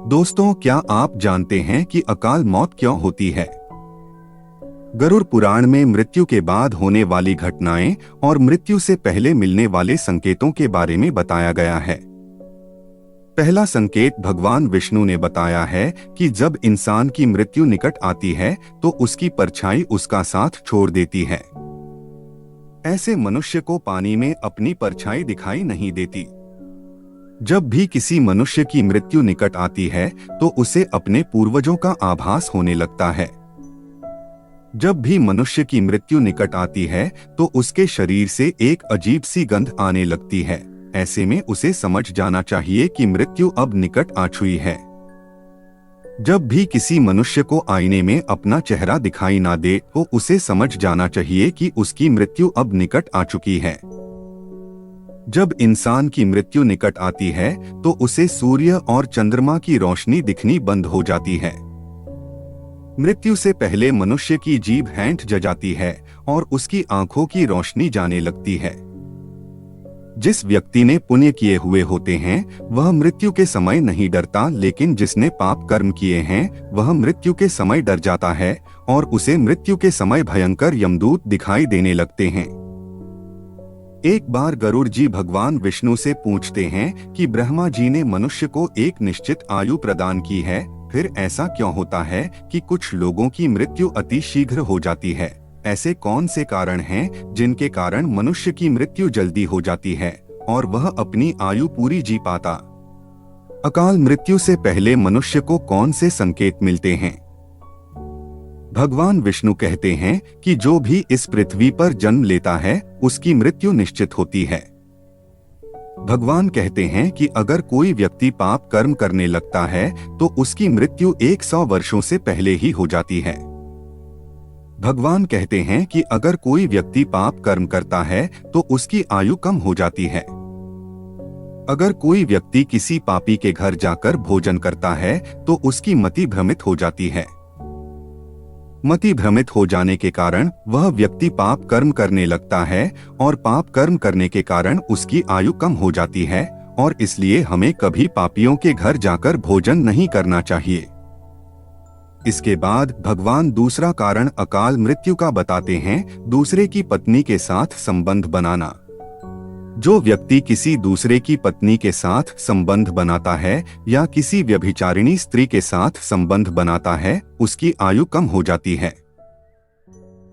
दोस्तों, क्या आप जानते हैं कि अकाल मौत क्यों होती है? गरुड़ पुराण में मृत्यु के बाद होने वाली घटनाएं और मृत्यु से पहले मिलने वाले संकेतों के बारे में बताया गया है। पहला संकेत भगवान विष्णु ने बताया है कि जब इंसान की मृत्यु निकट आती है तो उसकी परछाई उसका साथ छोड़ देती है। ऐसे मनुष्य को पानी में अपनी परछाई दिखाई नहीं देती। जब भी किसी मनुष्य की मृत्यु निकट आती है तो उसे अपने पूर्वजों का आभास होने लगता है। जब भी मनुष्य की मृत्यु निकट आती है तो उसके शरीर से एक अजीब सी गंध आने लगती है। ऐसे में उसे समझ जाना चाहिए कि मृत्यु अब निकट आ चुकी है। जब भी किसी मनुष्य को आईने में अपना चेहरा दिखाई ना दे तो उसे समझ जाना चाहिए कि उसकी मृत्यु अब निकट आ चुकी है। जब इंसान की मृत्यु निकट आती है तो उसे सूर्य और चंद्रमा की रोशनी दिखनी बंद हो जाती है। मृत्यु से पहले मनुष्य की जीभ हैंठ जाती है और उसकी आंखों की रोशनी जाने लगती है। जिस व्यक्ति ने पुण्य किए हुए होते हैं वह मृत्यु के समय नहीं डरता, लेकिन जिसने पाप कर्म किए हैं वह मृत्यु के समय डर जाता है और उसे मृत्यु के समय भयंकर यमदूत दिखाई देने लगते हैं। एक बार गरुड़ जी भगवान विष्णु से पूछते हैं कि ब्रह्मा जी ने मनुष्य को एक निश्चित आयु प्रदान की है, फिर ऐसा क्यों होता है कि कुछ लोगों की मृत्यु अति शीघ्र हो जाती है? ऐसे कौन से कारण हैं जिनके कारण मनुष्य की मृत्यु जल्दी हो जाती है और वह अपनी आयु पूरी जी पाता? अकाल मृत्यु से पहले मनुष्य को कौन से संकेत मिलते हैं? भगवान विष्णु कहते हैं कि जो भी इस पृथ्वी पर जन्म लेता है उसकी मृत्यु निश्चित होती है। भगवान कहते हैं कि अगर कोई व्यक्ति पाप कर्म करने लगता है तो उसकी मृत्यु 100 वर्षों से पहले ही हो जाती है। भगवान कहते हैं कि अगर कोई व्यक्ति पाप कर्म करता है तो उसकी आयु कम हो जाती है। अगर कोई व्यक्ति किसी पापी के घर जाकर भोजन करता है तो उसकी मति भ्रमित हो जाती है। मति भ्रमित हो जाने के कारण वह व्यक्ति पाप कर्म करने लगता है और पाप कर्म करने के कारण उसकी आयु कम हो जाती है, और इसलिए हमें कभी पापियों के घर जाकर भोजन नहीं करना चाहिए। इसके बाद भगवान दूसरा कारण अकाल मृत्यु का बताते हैं, दूसरे की पत्नी के साथ संबंध बनाना। जो व्यक्ति किसी दूसरे की पत्नी के साथ संबंध बनाता है या किसी व्यभिचारिणी स्त्री के साथ संबंध बनाता है उसकी आयु कम हो जाती है।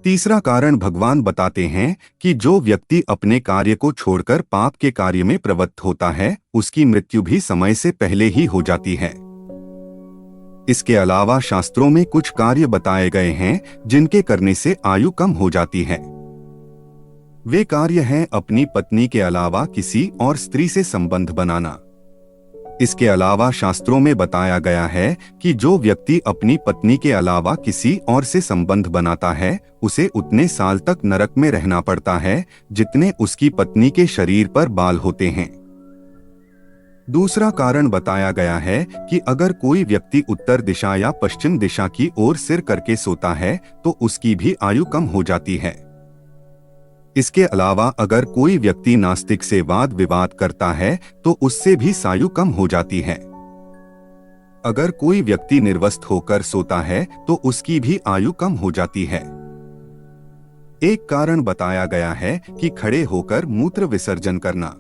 तीसरा कारण भगवान बताते हैं कि जो व्यक्ति अपने कार्य को छोड़कर पाप के कार्य में प्रवृत्त होता है उसकी मृत्यु भी समय से पहले ही हो जाती है। इसके अलावा शास्त्रों में कुछ कार्य बताए गए हैं जिनके करने से आयु कम हो जाती है। वे कार्य हैं अपनी पत्नी के अलावा किसी और स्त्री से संबंध बनाना। इसके अलावा शास्त्रों में बताया गया है कि जो व्यक्ति अपनी पत्नी के अलावा किसी और से संबंध बनाता है उसे उतने साल तक नरक में रहना पड़ता है जितने उसकी पत्नी के शरीर पर बाल होते हैं। दूसरा कारण बताया गया है कि अगर कोई व्यक्ति उत्तर दिशा या पश्चिम दिशा की ओर सिर करके सोता है तो उसकी भी आयु कम हो जाती है। इसके अलावा अगर कोई व्यक्ति नास्तिक से वाद विवाद करता है तो उससे भी आयु कम हो जाती है। अगर कोई व्यक्ति निर्वस्त्र होकर सोता है तो उसकी भी आयु कम हो जाती है। एक कारण बताया गया है कि खड़े होकर मूत्र विसर्जन करना।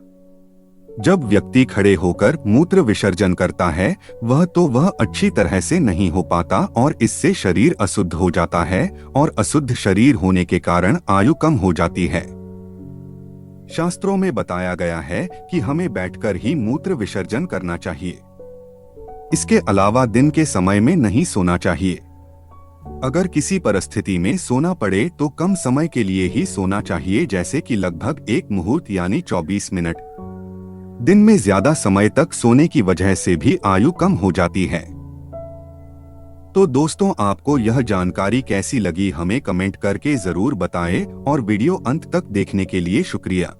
जब व्यक्ति खड़े होकर मूत्र विसर्जन करता है वह अच्छी तरह से नहीं हो पाता और इससे शरीर अशुद्ध हो जाता है और अशुद्ध शरीर होने के कारण आयु कम हो जाती है। शास्त्रों में बताया गया है कि हमें बैठकर ही मूत्र विसर्जन करना चाहिए। इसके अलावा दिन के समय में नहीं सोना चाहिए। अगर किसी परिस्थिति में सोना पड़े तो कम समय के लिए ही सोना चाहिए, जैसे कि लगभग 1 मुहूर्त यानी 24 मिनट। दिन में ज्यादा समय तक सोने की वजह से भी आयु कम हो जाती है। तो दोस्तों, आपको यह जानकारी कैसी लगी हमें कमेंट करके जरूर बताएं और वीडियो अंत तक देखने के लिए शुक्रिया।